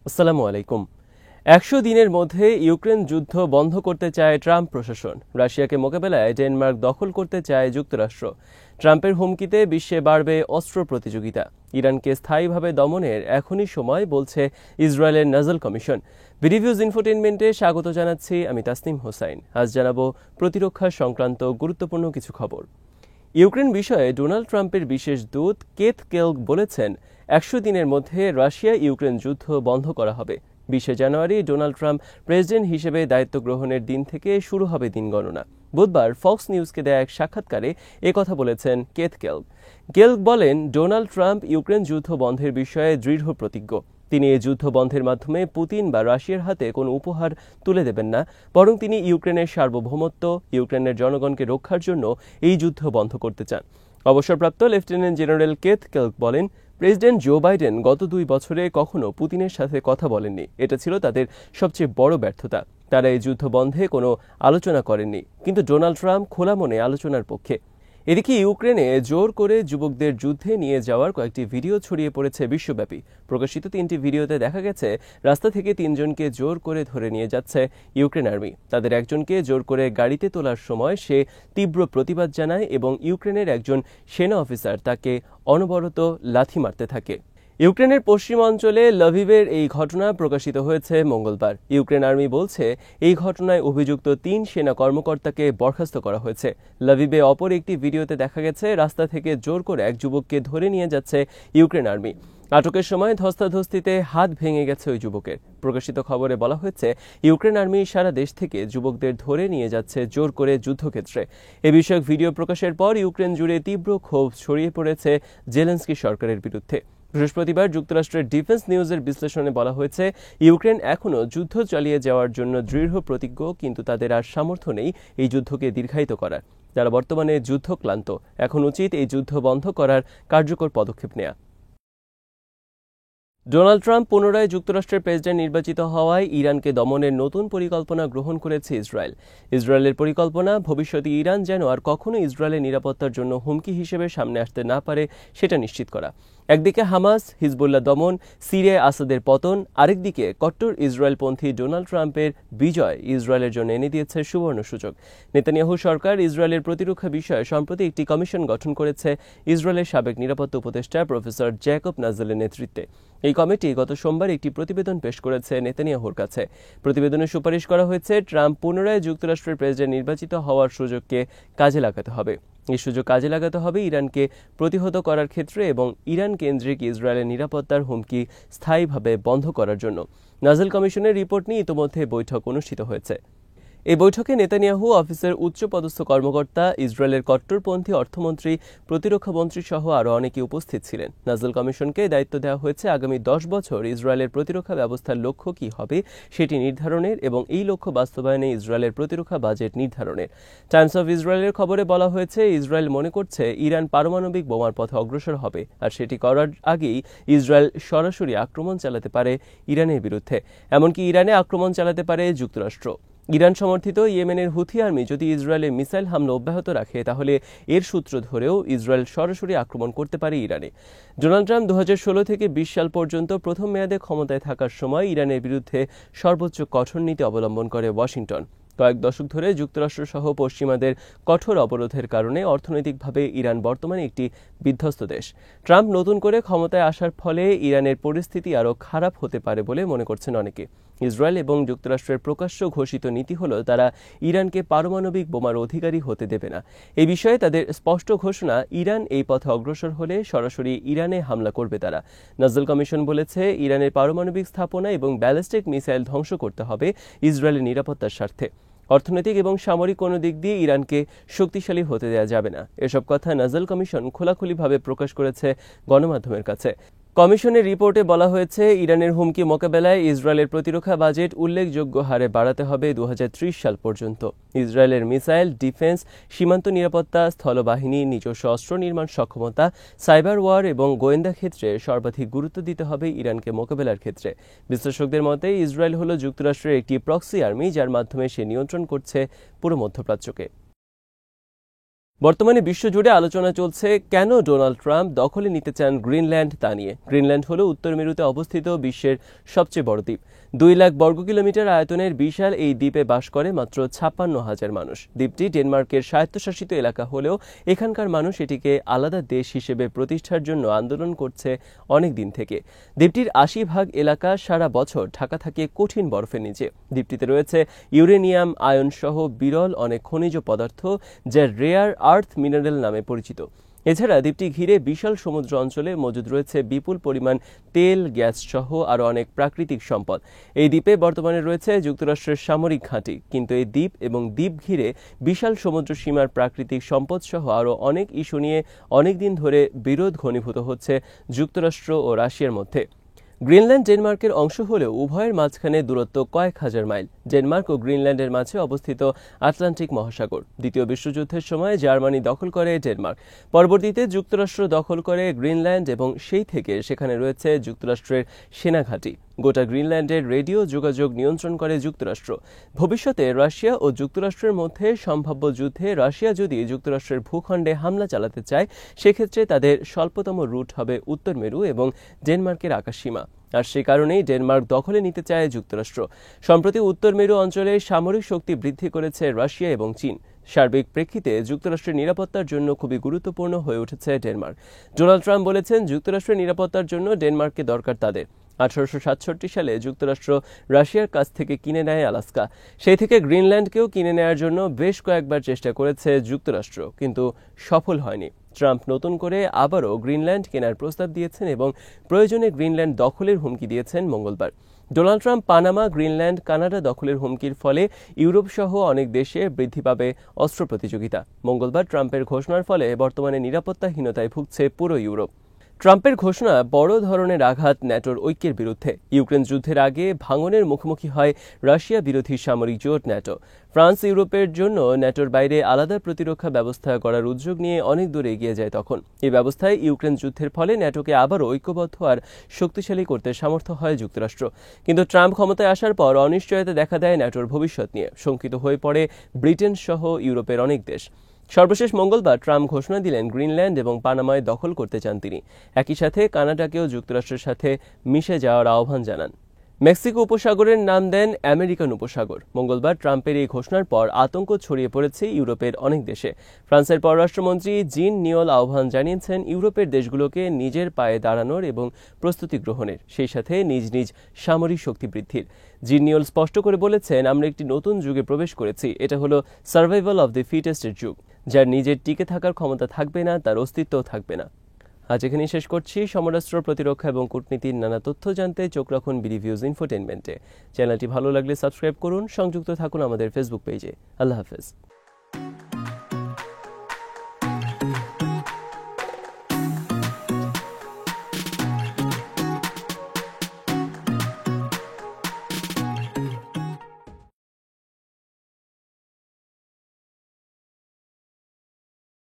আসসালামু আলাইকুম। ১০০ দিনের মধ্যে ইউক্রেন যুদ্ধ বন্ধ করতে চায় ট্রাম্প প্রশাসন। রাশিয়াকে মোকাবেলায় ডেনমার্ক দখল করতে চায় যুক্তরাষ্ট্র। ট্রাম্পের হুমকিতে বিশ্বে বাড়বে অস্ত্র প্রতিযোগিতা। ইরানকে স্থায়ীভাবে দমনের এখনই সময়, বলছে ইসরায়েলের নাজাল কমিশন। বিডিভিউজ ইনফোটেইনমেন্টে স্বাগত জানাচ্ছি আমি তাসনিম হোসাইন। আজ জানাবো প্রতিরক্ষা সংক্রান্ত গুরুত্বপূর্ণ কিছু খবর। ইউক্রেন বিষয়ে ডোনাল্ড ট্রাম্পের বিশেষ দূত কেথ কেলগ বলেছেন, ১০০ দিনের মধ্যে রাশিয়া ইউক্রেন যুদ্ধ বন্ধ করা হবে। ২০ জানুয়ারি ডোনাল্ড ট্রাম্প প্রেসিডেন্ট হিসেবে দায়িত্ব গ্রহণের দিন থেকে শুরু হবে দিন গণনা। বুধবার ফক্স নিউজকে দেয়া এক সাক্ষাৎকারে একথা বলেছেন কেথ কেলগ। কেলগ বলেন, ডোনাল্ড ট্রাম্প ইউক্রেন যুদ্ধ বন্ধের বিষয়ে দৃঢ় প্রতিজ্ঞ। তিনি এই যুদ্ধ বন্ধের মাধ্যমে পুতিন বা রাশিয়ার হাতে কোনো উপহার তুলে দেবেন না, বরং তিনি ইউক্রেনের সার্বভৌমত্ব, ইউক্রেনের জনগণকে রক্ষার জন্য এই যুদ্ধ বন্ধ করতে চান। অবসরপ্রাপ্ত লেফটেন্যান্ট জেনারেল কেথ কেলগ বলেন, প্রেসিডেন্ট জো বাইডেন গত ২ বছরে কখনো পুতিনের সাথে কথা বলেননি। এটা ছিল তাদের সবচেয়ে বড় ব্যর্থতা। তারা এই যুদ্ধ বন্ধে কোনো আলোচনা করেননি, কিন্তু ডোনাল্ড ট্রাম্প খোলা মনে আলোচনার পক্ষে। এদিকে ইউক্রেনে জোর করে যুবকদের যুদ্ধে নিয়ে যাওয়ার কয়েকটি ভিডিও ছড়িয়ে পড়েছে বিশ্বব্যাপী। প্রকাশিত ৩টি ভিডিওতে দেখা গেছে রাস্তা থেকে ৩ জনকে জোর করে ধরে নিয়ে যাচ্ছে ইউক্রেন আর্মি। তাদের একজনকে জোর করে গাড়িতে তোলার সময় সে তীব্র প্রতিবাদ জানায় এবং ইউক্রেনের একজন সেনা অফিসার তাকে অনবরত লাথি মারতে থাকে। ইউক্রেনের পশ্চিম অঞ্চলে লভিভের এই ঘটনা প্রকাশিত হয়েছে মঙ্গলবার। ইউক্রেন আর্মি বলছে, এই ঘটনায় অভিযুক্ত ৩ সেনা কর্মকর্তাকে বরখাস্ত করা হয়েছে। লভিভে অপর একটি ভিডিওতে দেখা গেছে রাস্তা থেকে জোর করে এক যুবককে ধরে নিয়ে যাচ্ছে ইউক্রেন আর্মি। আটকের সময় ধস্তাধস্তিতে হাত ভেঙে গেছে ওই যুবকের। প্রকাশিত খবরে বলা হয়েছে, ইউক্রেন আর্মি সারা দেশ থেকে যুবকদের ধরে নিয়ে যাচ্ছে জোর করে যুদ্ধক্ষেত্রে। এ বিষয়ক ভিডিও প্রকাশের পর ইউক্রেন জুড়ে তীব্র ক্ষোভ ছড়িয়ে পড়েছে জেলেনস্কি সরকারের বিরুদ্ধে। বৃহস্পতিবার যুক্তরাষ্ট্রের ডিফেন্স নিউজের বিশ্লেষণে বলা হয়েছে, ইউক্রেন এখনও যুদ্ধ চালিয়ে যাওয়ার জন্য দৃঢ় প্রতিজ্ঞ, কিন্তু তাদের আর সামর্থ্য নেই এই যুদ্ধকে দীর্ঘায়িত করার। যারা বর্তমানে যুদ্ধক্লান্ত, এখন উচিত এই যুদ্ধ বন্ধ করার কার্যকর পদক্ষেপ নেওয়া। ডোনাল্ড ট্রাম্প পুনরায় যুক্তরাষ্ট্রের প্রেসিডেন্ট নির্বাচিত হওয়ায় ইরানকে দমনের নতুন পরিকল্পনা গ্রহণ করেছে ইসরায়েল। ইসরায়েলের পরিকল্পনা, ভবিষ্যতে ইরান যেন আর কখনো ইসরায়েলের নিরাপত্তার জন্য হুমকি হিসেবে সামনে আসতে না পারে সেটা নিশ্চিত করা। একদিকে হামাস, হিজবুল্লাহ দমন, সিরিয়ায় আসাদের পতন, আরেকদিকে কট্টর ইসরায়েলপন্থী ডোনাল্ড ট্রাম্পের বিজয় ইসরায়েলের জন্য এনে দিয়েছে সুবর্ণ সুযোগ। নেতানিয়াহু সরকার ইসরায়েলের প্রতিরক্ষা বিষয়ে সম্প্রতি একটি কমিশন গঠন করেছে ইসরায়েলের সাবেক নিরাপত্তা উপদেষ্টা প্রফেসর জ্যাকব নাজেলের নেতৃত্বে। এই কমিটি গত সোমবার একটি প্রতিবেদন পেশ করেছে নেতানিয়াহুর কাছে। প্রতিবেদনে সুপারিশ করা হয়েছে, ট্রাম্প পুনরায় যুক্তরাষ্ট্রের প্রেসিডেন্ট নির্বাচিত হওয়ার সুযোগকে কাজে লাগাতে হবে। এই সুযোগ কাজে লাগাতে হবে ইরানকে প্রতিহত করার ক্ষেত্রে এবং ইরান কেন্দ্রিক ইসরায়েলের নিরাপত্তার হুমকি স্থায়ীভাবে বন্ধ করার জন্য। নাজেল কমিশনের রিপোর্ট নিয়ে ইতোমধ্যে বৈঠক অনুষ্ঠিত হয়েছে। এই বৈঠকে নেতানিয়াহু অফিসের উচ্চপদস্থ কর্মকর্তা, ইসরায়েলের কট্টরপন্থী অর্থমন্ত্রী, প্রতিরক্ষামন্ত্রী সহ আরও অনেকে উপস্থিত ছিলেন। নাজেল কমিশনকে দায়িত্ব দেওয়া হয়েছে আগামী ১০ বছর ইসরায়েলের প্রতিরক্ষা ব্যবস্থার লক্ষ্য কী হবে সেটি নির্ধারণের এবং এই লক্ষ্য বাস্তবায়নে ইসরায়েলের প্রতিরক্ষা বাজেট নির্ধারণের। টাইমস অফ ইসরায়েলের খবরে বলা হয়েছে, ইসরায়েল মনে করছে ইরান পারমাণবিক বোমার পথে অগ্রসর হবে, আর সেটি করার আগেই ইসরায়েল সরাসরি আক্রমণ চালাতে পারে ইরানের বিরুদ্ধে। এমনকি ইরানে আক্রমণ চালাতে পারে যুক্তরাষ্ট্র। ইরান সমর্থিত ইয়েমেনের হুথি আর্মি যদি ইসরায়েলে মিসাইল হামলা অব্যাহত রাখে, তাহলে এর সূত্র ধরেও ইসরায়েল সরাসরি আক্রমণ করতে পারে ইরানে। ডোনাল্ড ট্রাম্প ২০১৬ থেকে ২০ সাল পর্যন্ত প্রথম মেয়াদে ক্ষমতায় থাকার সময় ইরানের বিরুদ্ধে সর্বোচ্চ কঠোর নীতি অবলম্বন করে ওয়াশিংটন। কয়েক দশক ধরে যুক্তরাষ্ট্রসহ পশ্চিমাদের কঠোর অবরোধের কারণে অর্থনৈতিকভাবে ইরান বর্তমানে একটি বিধ্বস্ত দেশ। ট্রাম্প নতুন করে ক্ষমতায় আসার ফলে ইরানের পরিস্থিতি আরও খারাপ হতে পারে বলে মনে করছেন অনেকে। ইসরায়েল এবং যুক্তরাষ্ট্রের প্রকাশ্য ঘোষিত নীতি হল, তারা ইরানকে পারমাণবিক বোমার অধিকারী হতে দেবে না। এই বিষয়ে তাদের স্পষ্ট ঘোষণা, ইরান এই পথে অগ্রসর হলে সরাসরি ইরানে হামলা করবে তারা। নাজেল কমিশন বলেছে, ইরানের পারমাণবিক স্থাপনা এবং ব্যালিস্টিক মিসাইল ধ্বংস করতে হবে ইসরায়েলের নিরাপত্তার স্বার্থে। অর্থনৈতিক এবং সামরিক কোনো দিক দিয়ে ইরানকে শক্তিশালী হতে দেওয়া যাবে না। এসব কথা নাজেল কমিশন খোলাখুলিভাবে প্রকাশ করেছে গণমাধ্যমের কাছে। কমিশনের রিপোর্টে বলা হয়েছে, ইরানের হুমকি মোকাবেলায় ইসরায়েলের প্রতিরক্ষা বাজেট উল্লেখযোগ্য হারে বাড়াতে হবে ২০৩০ সাল পর্যন্ত। ইসরায়েলের মিসাইল ডিফেন্স, সীমান্ত নিরাপত্তা, স্থলবাহিনী, নিজস্ব অস্ত্র নির্মাণ সক্ষমতা, সাইবার ওয়ার এবং গোয়েন্দা ক্ষেত্রে সর্বাধিক গুরুত্ব দিতে হবে ইরানকে মোকাবেলার ক্ষেত্রে। বিশ্লেষকদের মতে, ইসরায়েল হল যুক্তরাষ্ট্রের একটি প্রক্সি আর্মি, যার মাধ্যমে সে নিয়ন্ত্রণ করছে পুরো মধ্যপ্রাচ্যকে। বর্তমানে বিশ্বজুড়ে আলোচনা চলছে কেন ডোনাল্ড ট্রাম্প দখলে নিতে চান গ্রিনল্যান্ড তা নিয়ে। গ্রিনল্যান্ড হল উত্তর মেরুতে অবস্থিত বিশ্বের সবচেয়ে বড় দ্বীপ। 2 লাখ বর্গ কিলোমিটার আয়তনের বিশাল এই দ্বীপে বাস করে মাত্র 56,000 মানুষ। দ্বীপটি ডেনমার্কের স্বায়ত্তশাসিত এলাকা হলেও এখানকার মানুষ এটিকে আলাদা দেশ হিসেবে প্রতিষ্ঠার জন্য আন্দোলন করছে অনেক দিন থেকে। দ্বীপটির 80% এলাকা সারা বছর ঢাকা থাকে কঠিন বরফের নিচে। দ্বীপটিতে রয়েছে ইউরেনিয়াম আয়ন সহ বিরল অনেক খনিজ পদার্থ, যা রেয়ার আর্থ মিনারেল নামে পরিচিত। এছাড়া দ্বীপটি ঘিরে বিশাল সমুদ্র অঞ্চলে মজুদ রয়েছে বিপুল পরিমাণ তেল, গ্যাস সহ আরও অনেক প্রাকৃতিক সম্পদ। এই দ্বীপে বর্তমানে রয়েছে যুক্তরাষ্ট্রের সামরিক ঘাঁটি, কিন্তু এই দ্বীপ এবং দ্বীপ ঘিরে বিশাল সমুদ্র সীমার প্রাকৃতিক সম্পদ সহ আরও অনেক ইস্যু নিয়ে অনেকদিন ধরে বিরোধ ঘনীভূত হচ্ছে যুক্তরাষ্ট্র ও রাশিয়ার মধ্যে। গ্রিনল্যান্ড ডেনমার্কের অংশ হলেও উভয়ের মাঝখানে দূরত্ব কয়েক হাজার মাইল। ডেনমার্ক ও গ্রিনল্যান্ডের মাঝে অবস্থিত আটলান্টিক মহাসাগর। দ্বিতীয় বিশ্বযুদ্ধের সময় জার্মানি দখল করে ডেনমার্ক, পরবর্তীতে যুক্তরাষ্ট্র দখল করে গ্রিনল্যান্ড এবং সেই থেকে সেখানে রয়েছে যুক্তরাষ্ট্রের সেনাঘাঁটি। গোটা গ্রিনল্যান্ডের রেডিও যোগাযোগ নিয়ন্ত্রণ করে যুক্তরাষ্ট্র। ভবিষ্যতে রাশিয়া ও যুক্তরাষ্ট্রের মধ্যে সম্ভাব্য যুদ্ধে রাশিয়া যদি যুক্তরাষ্ট্রের ভূখণ্ডে হামলা চালাতে চায়, সেক্ষেত্রে তাদের স্বল্পতম রুট হবে উত্তর মেরু এবং ডেনমার্কের আকাশসীমা। আর সে কারণেই ডেনমার্ক দখলে নিতে চায় যুক্তরাষ্ট্র। সম্প্রতি উত্তর মেরু অঞ্চলে সামরিক শক্তি বৃদ্ধি করেছে রাশিয়া এবং চীন। সার্বিক প্রেক্ষিতে যুক্তরাষ্ট্রের নিরাপত্তার জন্য খুবই গুরুত্বপূর্ণ হয়ে উঠেছে ডেনমার্ক। ডোনাল্ড ট্রাম্প বলেছেন, যুক্তরাষ্ট্রের নিরাপত্তার জন্য ডেনমার্ককে দরকার তাদের। 1867 সালে যুক্তরাষ্ট্র রাশিয়ার কাছ থেকে কিনে নেয় আলাস্কা। সেই থেকে গ্রিনল্যান্ডকেও কিনে নেয়ার জন্য বেশ কয়েকবার চেষ্টা করেছে যুক্তরাষ্ট্র, কিন্তু সফল হয়নি। ট্রাম্প নতুন করে আবারও গ্রিনল্যান্ড কেনার প্রস্তাব দিয়েছেন এবং প্রয়োজনে গ্রিনল্যান্ড দখলের হুমকি দিয়েছেন মঙ্গলবার। Donald Trump Panama, Greenland, Canada দখলের হুমকির ফলে ইউরোপ সহ অনেক দেশে বৃদ্ধি পাবে অস্ত্র প্রতিযোগিতা। মঙ্গলবার ট্রাম্পের ঘোষণার ফলে বর্তমানে নিরাপত্তাহীনতায় ভুগছে পুরো ইউরোপ। ট্রাম্পের ঘোষণা বড় ধরনের আঘাত ন্যাটোর ঐক্যের বিরুদ্ধে। ইউক্রেন যুদ্ধের আগে ভাঙনের মুখোমুখি হয় রাশিয়া বিরোধী সামরিক জোট ন্যাটো। ফ্রান্স ইউরোপের জন্য ন্যাটোর বাইরে আলাদা প্রতিরক্ষা ব্যবস্থা করার উদ্যোগ নিয়ে অনেক দূরে এগিয়ে যায় তখন। এই ব্যবস্থায় ইউক্রেন যুদ্ধের ফলে ন্যাটোকে আবারও ঐক্যবদ্ধ আর শক্তিশালী করতে সমর্থ হয় যুক্তরাষ্ট্র। কিন্তু ট্রাম্প ক্ষমতায় আসার পর অনিশ্চয়তা দেখা দেয় ন্যাটোর ভবিষ্যৎ নিয়ে। শঙ্কিত হয়ে পড়ে ব্রিটেন সহ ইউরোপের অনেক দেশ। সর্বশেষ মঙ্গলবার ট্রাম্প ঘোষণা দিলেন গ্রিনল্যান্ড এবং পানামায় দখল করতে চান তিনি। একই সাথে কানাডাকেও যুক্তরাষ্ট্রের সাথে মিশে যাওয়ার আহ্বান জানান। মেক্সিকো উপসাগরের নাম দেন আমেরিকান উপসাগর। মঙ্গলবার ট্রাম্পের এই ঘোষণার পর আতঙ্ক ছড়িয়ে পড়েছে ইউরোপের অনেক দেশে। ফ্রান্সের পররাষ্ট্রমন্ত্রী জিন নিওল আহ্বান জানিয়েছেন ইউরোপের দেশগুলোকে নিজের পায়ে দাঁড়ানোর এবং প্রস্তুতি গ্রহণের, সেই সাথে নিজ নিজ সামরিক শক্তি বৃদ্ধির। জিন নিওল স্পষ্ট করে বলেছেন, আমরা একটি নতুন যুগে প্রবেশ করেছি। এটা হলো সার্ভাইভাল অব দ্য ফিটেস্টের যুগ। যার নিজের টিকে থাকার ক্ষমতা থাকবে না, তার অস্তিত্বও থাকবে না। আজ এখানেই শেষ করছি। সমরাস্ত্র, প্রতিরক্ষা এবং কূটনীতির নানা তথ্য জানতে চোখ রাখুন বিডিভিউজ ইনফোটেনমেন্টে। চ্যানেলটি ভালো লাগলে সাবস্ক্রাইব করুন, সংযুক্ত থাকুন আমাদের ফেসবুক পেজে। আল্লাহ হাফেজ।